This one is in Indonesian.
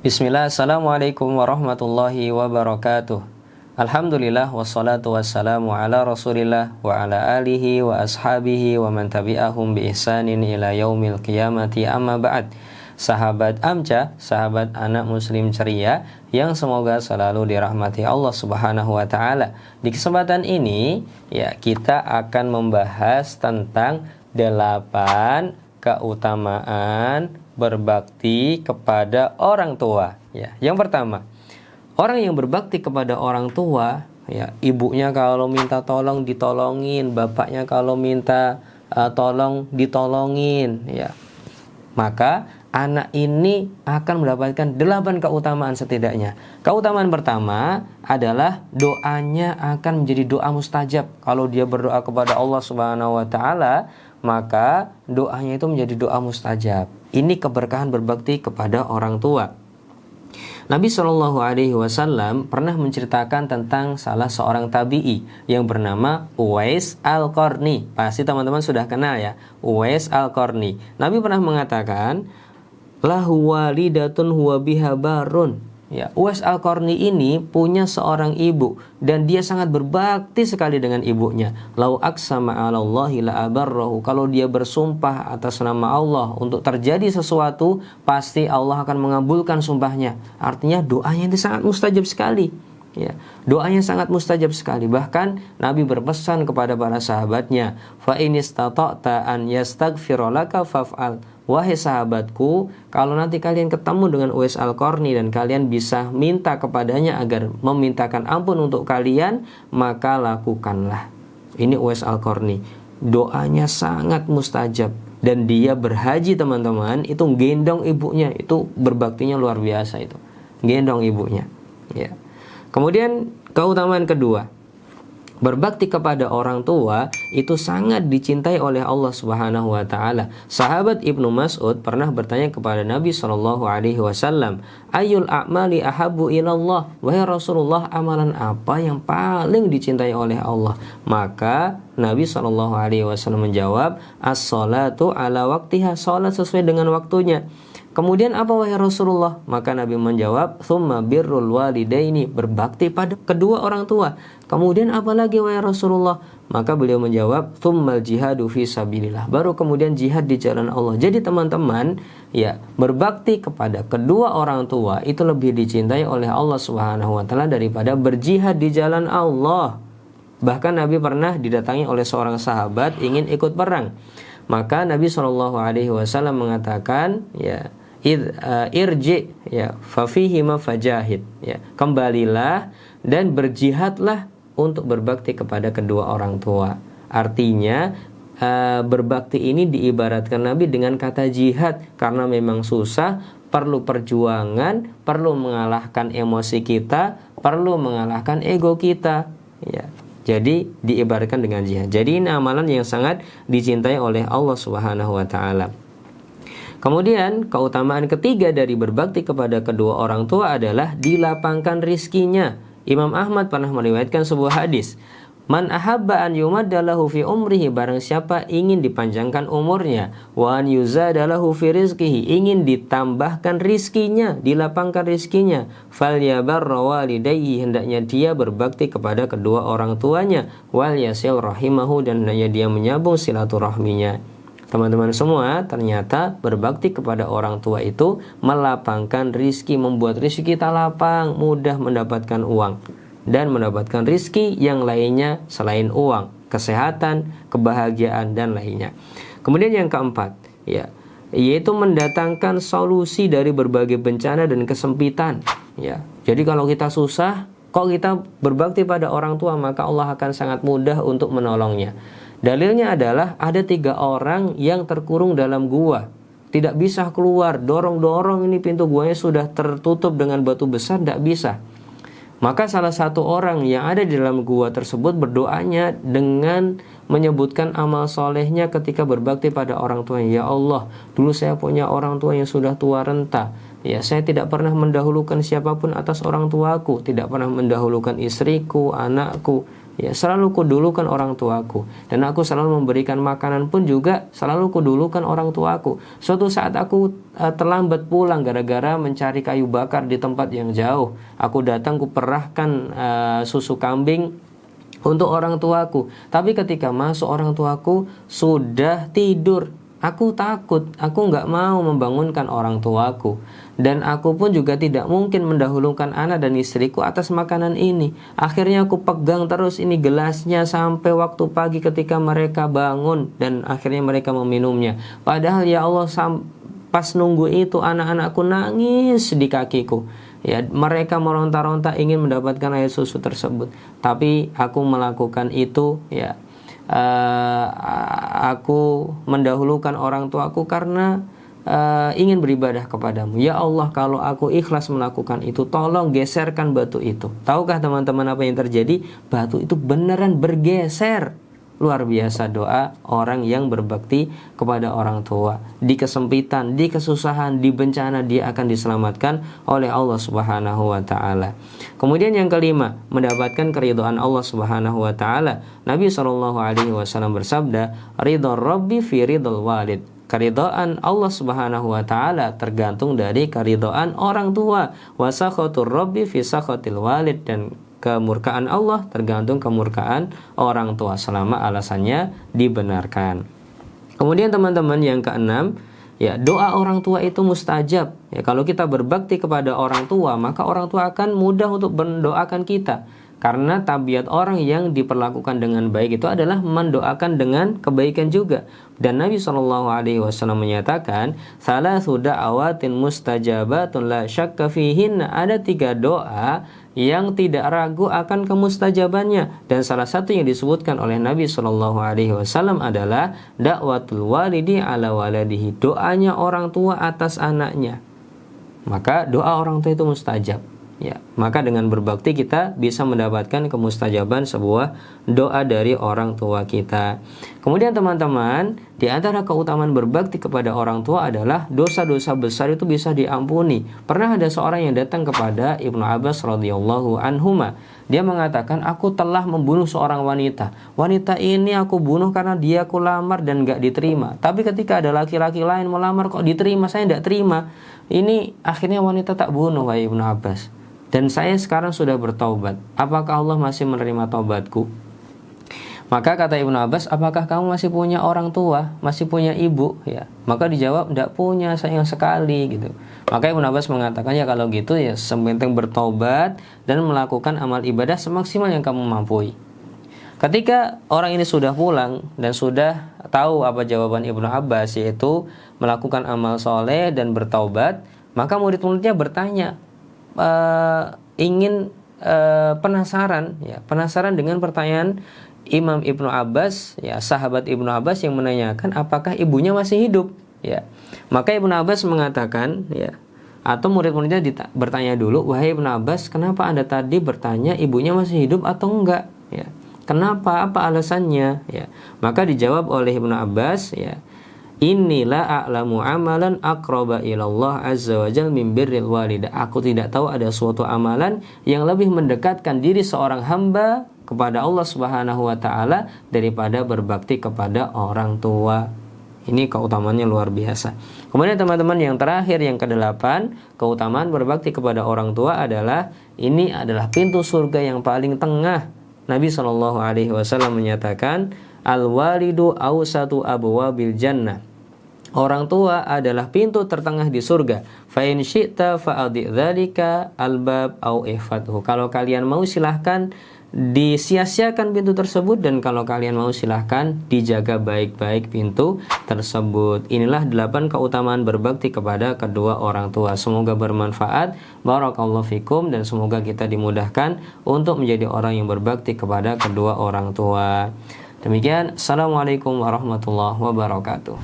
Bismillah, Assalamualaikum warahmatullahi wabarakatuh. Alhamdulillah, wassalatu wassalamu ala rasulillah wa ala alihi wa ashabihi wa man tabi'ahum bi ihsanin ila yaumil qiyamati, amma ba'd. Sahabat Amca, sahabat anak muslim ceria yang semoga selalu dirahmati Allah subhanahu wa ta'ala. Di kesempatan ini ya kita akan membahas tentang 8 keutamaan berbakti kepada orang tua. Ya, yang pertama, orang yang berbakti kepada orang tua, ya, ibunya kalau minta tolong ditolongin, bapaknya kalau minta tolong ditolongin, ya. Maka anak ini akan mendapatkan 8 keutamaan setidaknya. Keutamaan pertama adalah doanya akan menjadi doa mustajab. Kalau dia berdoa kepada Allah Subhanahu wa taala, maka doanya itu menjadi doa mustajab. Ini keberkahan berbakti kepada orang tua. Nabi Shallallahu Alaihi Wasallam pernah menceritakan tentang salah seorang tabi'i yang bernama Uwais Al-Qarni. Pasti teman-teman sudah kenal ya, Uwais Al-Qarni. Nabi pernah mengatakan, lahu walidatun huwa biha barun. Ya, Uwais Al-Qarni ini punya seorang ibu dan dia sangat berbakti sekali dengan ibunya. Lau aqsama 'alallahi la abarrahu. Kalau dia bersumpah atas nama Allah untuk terjadi sesuatu, pasti Allah akan mengabulkan sumpahnya. Artinya doanya itu sangat mustajab sekali. Ya, doanya sangat mustajab sekali. Bahkan Nabi berpesan kepada para sahabatnya, fa in istata'ta an yastaghfira laka faf'al. Wahai sahabatku, kalau nanti kalian ketemu dengan Uwais Al-Qarni dan kalian bisa minta kepadanya agar memintakan ampun untuk kalian, maka lakukanlah. Ini Uwais Al-Qarni, doanya sangat mustajab dan dia berhaji teman-teman, itu gendong ibunya, itu berbaktinya luar biasa itu. Gendong ibunya. Ya. Kemudian keutamaan kedua, berbakti kepada orang tua itu sangat dicintai oleh Allah Subhanahu wa taala. Sahabat Ibnu Mas'ud pernah bertanya kepada Nabi Shallallahu alaihi wasallam, "Ayyul a'mali ahabbu ilallah?" Wahai Rasulullah, amalan apa yang paling dicintai oleh Allah? Maka Nabi Shallallahu alaihi wasallam menjawab, "As-shalatu ala waqtiha." Salat sesuai dengan waktunya. Kemudian apa wahai Rasulullah? Maka Nabi menjawab, "Tsumma birrul walidaini." Berbakti pada kedua orang tua. Kemudian apa lagi wahai Rasulullah? Maka beliau menjawab, "Tsummal jihadu fi sabilillah." Baru kemudian jihad di jalan Allah. Jadi teman-teman, ya, berbakti kepada kedua orang tua itu lebih dicintai oleh Allah Subhanahu wa taala daripada berjihad di jalan Allah. Bahkan Nabi pernah didatangi oleh seorang sahabat ingin ikut perang. Maka Nabi Shallallahu alaihi wasallam mengatakan, ya, irji, ya, fafihima fajahid, ya, kembalilah dan berjihadlah untuk berbakti kepada kedua orang tua. Artinya berbakti ini diibaratkan Nabi dengan kata jihad, karena memang susah, perlu perjuangan, perlu mengalahkan emosi kita, perlu mengalahkan ego kita, ya. Jadi diibaratkan dengan jihad. Jadi ini amalan yang sangat dicintai oleh Allah Subhanahu wa taala. Kemudian keutamaan ketiga dari berbakti kepada kedua orang tua adalah dilapangkan rizkinya. Imam Ahmad pernah meriwayatkan sebuah hadis, man ahabba an yumaddalahu fi umrihi, barang siapa ingin dipanjangkan umurnya, wa an yuzadalahu fi rizkihi, ingin ditambahkan rizkinya, dilapangkan rizkinya, falyabarra walidayhi, hendaknya dia berbakti kepada kedua orang tuanya, wal yasil rahimahu, dan hendaknya dia menyambung silaturahminya. Teman-teman semua, ternyata berbakti kepada orang tua itu melapangkan rizki, membuat rizki kita lapang, mudah mendapatkan uang dan mendapatkan rizki yang lainnya selain uang, kesehatan, kebahagiaan, dan lainnya. Kemudian yang keempat, ya, yaitu mendatangkan solusi dari berbagai bencana dan kesempitan. Ya, jadi kalau kita susah, kok kita berbakti pada orang tua, maka Allah akan sangat mudah untuk menolongnya. Dalilnya adalah ada 3 orang yang terkurung dalam gua, tidak bisa keluar, dorong-dorong ini pintu guanya sudah tertutup dengan batu besar, tidak bisa. Maka salah satu orang yang ada di dalam gua tersebut berdoanya dengan menyebutkan amal solehnya ketika berbakti pada orang tuanya. Ya Allah, dulu saya punya orang tua yang sudah tua renta. Ya, saya tidak pernah mendahulukan siapapun atas orang tuaku, tidak pernah mendahulukan istriku, anakku. ya selalu kudulukan orang tuaku, dan aku selalu memberikan makanan pun juga selalu kudulukan orang tuaku. Suatu saat aku terlambat pulang gara-gara mencari kayu bakar di tempat yang jauh. Aku datang kuperahkan susu kambing untuk orang tuaku, tapi ketika masuk orang tuaku sudah tidur. Aku takut, aku nggak mau membangunkan orang tuaku, dan aku pun juga tidak mungkin mendahulukan anak dan istriku atas makanan ini. Akhirnya aku pegang terus ini gelasnya sampai waktu pagi ketika mereka bangun, dan akhirnya mereka meminumnya. Padahal ya Allah, pas nunggu itu anak-anakku nangis di kakiku. Ya, mereka meronta-ronta ingin mendapatkan air susu tersebut, tapi aku melakukan itu, ya. Aku mendahulukan orang tuaku karena ingin beribadah kepadamu. Ya Allah, kalau aku ikhlas melakukan itu, tolong geserkan batu itu. Tahukah teman-teman apa yang terjadi? Batu itu beneran bergeser. Luar biasa doa orang yang berbakti kepada orang tua. Di kesempitan, di kesusahan, di bencana, dia akan diselamatkan oleh Allah Subhanahu wa ta'ala. Kemudian yang kelima, mendapatkan keridhaan Allah Subhanahu wa ta'ala. Nabi SAW bersabda, ridho Rabbi fi ridhol walid. Keridhaan Allah Subhanahu wa ta'ala tergantung dari keridhaan orang tua. Wa sakhatur Rabbi fi sakhatil walid, dan kemurkaan Allah tergantung kemurkaan orang tua selama alasannya dibenarkan. Kemudian teman-teman yang keenam, ya, doa orang tua itu mustajab. Ya, kalau kita berbakti kepada orang tua, maka orang tua akan mudah untuk mendoakan kita. Karena tabiat orang yang diperlakukan dengan baik itu adalah mendoakan dengan kebaikan juga. Dan Nabi SAW menyatakan, salasu da'awatin mustajabatun la syakka fihinna. Ada 3 doa yang tidak ragu akan kemustajabannya. Dan salah satu yang disebutkan oleh Nabi SAW adalah da'watul walidi ala waladihi. Doanya orang tua atas anaknya. Maka doa orang tua itu mustajab. Ya, maka dengan berbakti kita bisa mendapatkan kemustajaban sebuah doa dari orang tua kita. Kemudian teman-teman, di antara keutamaan berbakti kepada orang tua adalah dosa-dosa besar itu bisa diampuni. Pernah ada seorang yang datang kepada Ibnu Abbas radhiyallahu anhuma. Dia mengatakan, aku telah membunuh seorang wanita. Wanita ini aku bunuh karena dia aku lamar dan gak diterima. Tapi ketika ada laki-laki lain melamar kok diterima, saya gak terima. Ini akhirnya wanita tak bunuh, wahai Ibnu Abbas. Dan saya sekarang sudah bertaubat. Apakah Allah masih menerima taubatku? Maka kata Ibnu Abbas, apakah kamu masih punya orang tua? Masih punya ibu? Ya. Maka dijawab, tidak punya, sayang sekali gitu. Maka Ibnu Abbas mengatakan, ya kalau gitu ya sepenting bertaubat dan melakukan amal ibadah semaksimal yang kamu mampu. Ketika orang ini sudah pulang dan sudah tahu apa jawaban Ibnu Abbas, yaitu melakukan amal soleh dan bertaubat, maka murid-muridnya bertanya, penasaran dengan pertanyaan Imam Ibnu Abbas, ya, sahabat Ibnu Abbas yang menanyakan apakah ibunya masih hidup, ya. Maka Ibnu Abbas mengatakan, ya, atau murid-muridnya bertanya dulu, wahai Ibnu Abbas, kenapa Anda tadi bertanya ibunya masih hidup atau enggak, ya? Kenapa? Apa alasannya, ya? Maka dijawab oleh Ibnu Abbas, ya, inilah a'lamu amalan aqraba ilallah azza wa jal min birril walidah. Aku tidak tahu ada suatu amalan yang lebih mendekatkan diri seorang hamba kepada Allah Subhanahu wa ta'ala daripada berbakti kepada orang tua. Ini keutamaannya luar biasa. Kemudian teman-teman yang terakhir, yang ke-8, keutamaan berbakti kepada orang tua adalah, ini adalah pintu surga yang paling tengah. Nabi SAW menyatakan, al-walidu awsatu abwabil jannah. Orang tua adalah pintu tertengah di surga. Fa in syi'ta fa'adhi dzalika albab au ihfadhu. Kalau kalian mau silahkan disia-siakan pintu tersebut, dan kalau kalian mau silahkan dijaga baik-baik pintu tersebut. Inilah 8 keutamaan berbakti kepada kedua orang tua. Semoga bermanfaat. Barakallahu fikum, dan semoga kita dimudahkan untuk menjadi orang yang berbakti kepada kedua orang tua. Demikian, assalamualaikum warahmatullahi wabarakatuh.